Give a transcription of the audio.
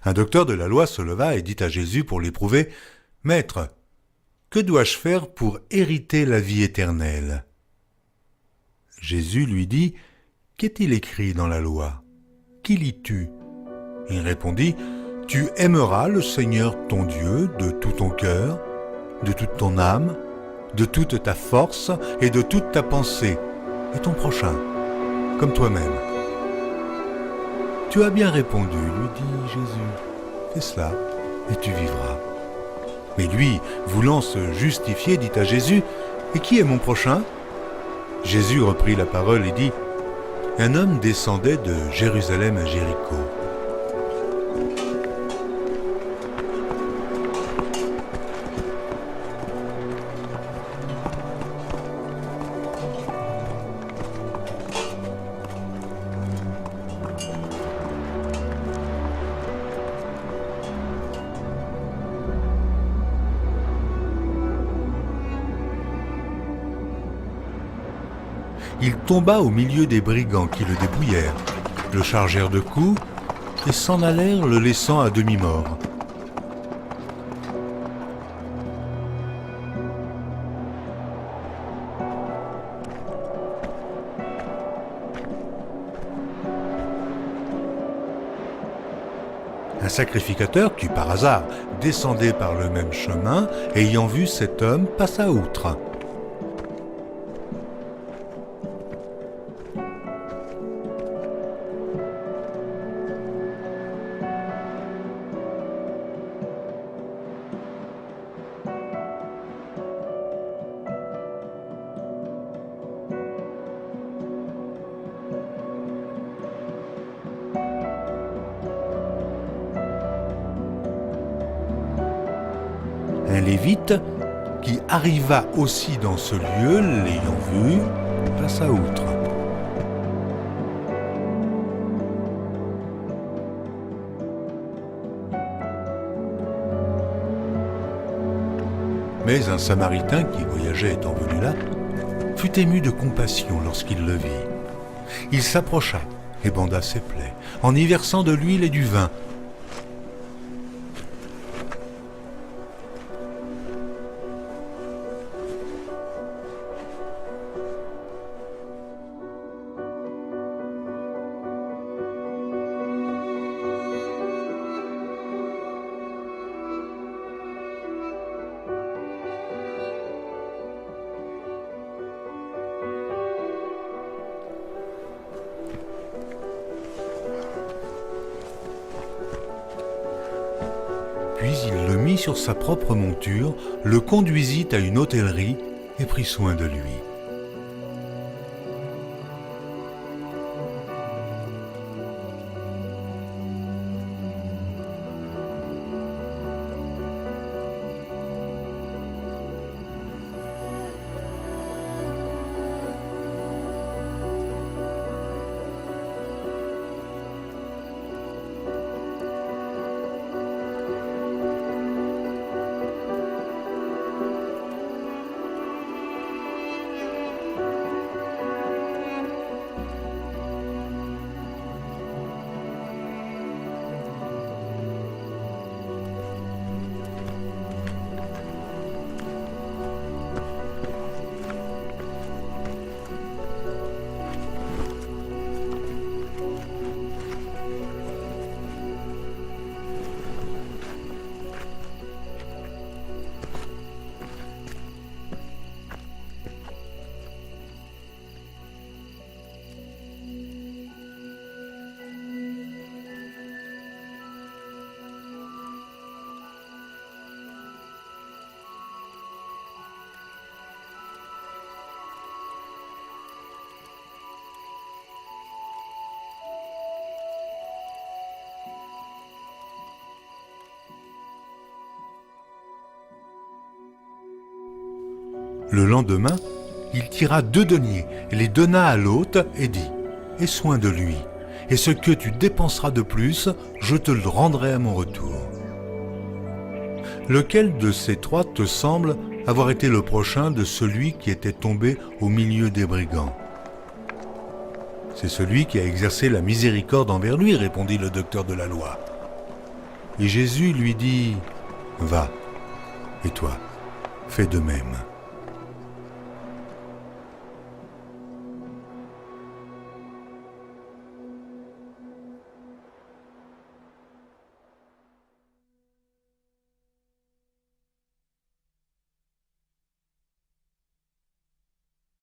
Un docteur de la loi se leva et dit à Jésus pour l'éprouver, « Maître, que dois-je faire pour hériter la vie éternelle ?» Jésus lui dit, « Qu'est-il écrit dans la loi? Qui lis-tu » Il répondit, « Tu aimeras le Seigneur ton Dieu de tout ton cœur, de toute ton âme, de toute ta force et de toute ta pensée, et ton prochain, comme toi-même. » « Tu as bien répondu, lui dit Jésus. Fais cela, et tu vivras. » Mais lui, voulant se justifier, dit à Jésus, « Et qui est mon prochain ?» Jésus reprit la parole et dit, « Un homme descendait de Jérusalem à Jéricho. Il tomba au milieu des brigands qui le dépouillèrent, le chargèrent de coups et s'en allèrent le laissant à demi-mort. Un sacrificateur qui, par hasard, descendait par le même chemin, ayant vu cet homme, passa outre. Un lévite, qui arriva aussi dans ce lieu, l'ayant vu, passa outre. Mais un Samaritain qui voyageait étant venu là, fut ému de compassion lorsqu'il le vit. Il s'approcha et banda ses plaies, en y versant de l'huile et du vin. Puis il le mit sur sa propre monture, le conduisit à une hôtellerie et prit soin de lui. Le lendemain, il tira 2 deniers, les donna à l'hôte et dit « Aie soin de lui, et ce que tu dépenseras de plus, je te le rendrai à mon retour. » Lequel de ces 3 te semble avoir été le prochain de celui qui était tombé au milieu des brigands ? C'est celui qui a exercé la miséricorde envers lui, répondit le docteur de la loi. Et Jésus lui dit, Va, et toi, fais de même.